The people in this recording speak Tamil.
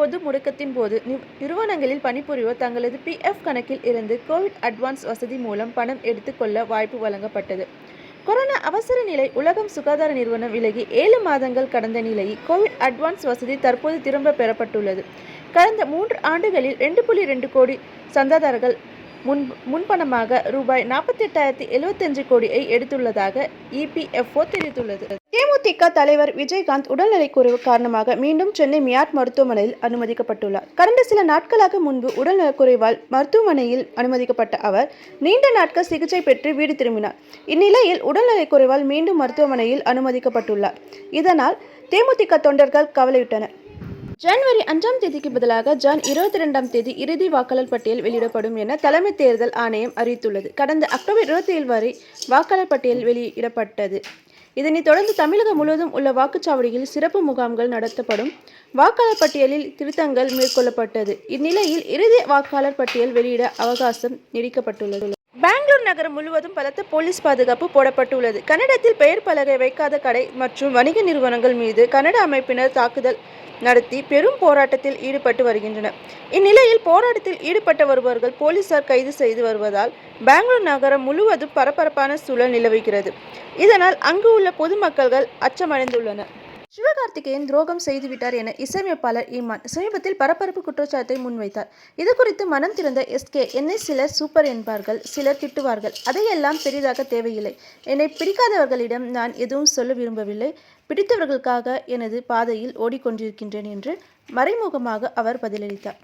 பொது முடக்கத்தின் போது நிறுவனங்களில் பணிபுரிவோர் தங்களது பிஎஃப் கணக்கில் இருந்து கோவிட் அட்வான்ஸ் வசதி மூலம் பணம் எடுத்துக்கொள்ள வாய்ப்பு வழங்கப்பட்டது. கொரோனா அவசர நிலை உலகம் சுகாதார நிறுவனம் விலகி 7 மாதங்கள் கடந்த நிலையில் கோவிட் அட்வான்ஸ் வசதி தற்போது திரும்ப பெறப்பட்டுள்ளது. கடந்த 3 ஆண்டுகளில் 2.2 கோடி சந்தாதாரர்கள் முன்பணமாக ரூபாய் 48,075 கோடியை எடுத்துள்ளதாக இபிஎஃப்ஓ தெரிவித்துள்ளது. தேமுதிக தலைவர் விஜயகாந்த் உடல்நலக்குறைவு காரணமாக மீண்டும் சென்னை மியாட் மருத்துவமனையில் அனுமதிக்கப்பட்டுள்ளார். கடந்த சில நாட்களாக முன்பு உடல்நலக்குறைவால் மருத்துவமனையில் அனுமதிக்கப்பட்ட அவர் நீண்ட நாட்கள் சிகிச்சை பெற்று வீடு திரும்பினார். இந்நிலையில் உடல்நலக்குறைவால் மீண்டும் மருத்துவமனையில் அனுமதிக்கப்பட்டுள்ளார். இதனால் தேமுதிக தொண்டர்கள் கவலையுற்றனர். ஜனவரி 5ஆம் தேதிக்கு பதிலாக ஜான் 22ஆம் தேதி இறுதி வாக்காளர் பட்டியல் வெளியிடப்படும் என தலைமை தேர்தல் ஆணையம் அறிவித்துள்ளது. கடந்த அக்டோபர் 27 வரை வாக்காளர் பட்டியல் வெளியிடப்பட்டது. இதனைத் தொடர்ந்து தமிழகம் முழுவதும் உள்ள வாக்குச்சாவடிகளில் சிறப்பு முகாம்கள் நடத்தப்படும். வாக்காளர் பட்டியலில் திருத்தங்கள் மேற்கொள்ளப்பட்டது. இந்நிலையில் இறுதி வாக்காளர் பட்டியல் வெளியிட அவகாசம் நீடிக்கப்பட்டுள்ளது. பெங்களூர் நகரம் முழுவதும் பலத்த போலீஸ் பாதுகாப்பு போடப்பட்டுள்ளது. கன்னடத்தில் பெயர் பலகை வைக்காத கடை மற்றும் வணிக நிறுவனங்கள் மீது கன்னட அமைப்பினர் தாக்குதல் நடத்தி பெரும் போராட்டத்தில் ஈடுபட்டு வருகின்றனர். இந்நிலையில் போராட்டத்தில் ஈடுபட்டு வருபவர்கள் போலீசார் கைது செய்து வருவதால் பெங்களூர் நகரம் முழுவதும் பரபரப்பான சூழல் நிலவுகிறது. இதனால் அங்கு உள்ள பொதுமக்கள் அச்சமடைந்துள்ளனர். சிவகார்த்திகேயன் துரோகம் செய்துவிட்டார் என இசையமைப்பாளர் ஈமான் சமீபத்தில் பரபரப்பு குற்றச்சாட்டை முன்வைத்தார். இதுகுறித்து மனம் திறந்த எஸ்கே, என்னை சிலர் சூப்பர் என்பார்கள், சிலர் திட்டுவார்கள். அதையெல்லாம் பெரிதாக தேவையில்லை. என்னை பிடிக்காதவர்களிடம் நான் எதுவும் சொல்ல விரும்பவில்லை. பிடித்தவர்களுக்காக எனது பாதையில் ஓடிக்கொண்டிருக்கின்றேன் என்று மறைமுகமாக அவர் பதிலளித்தார்.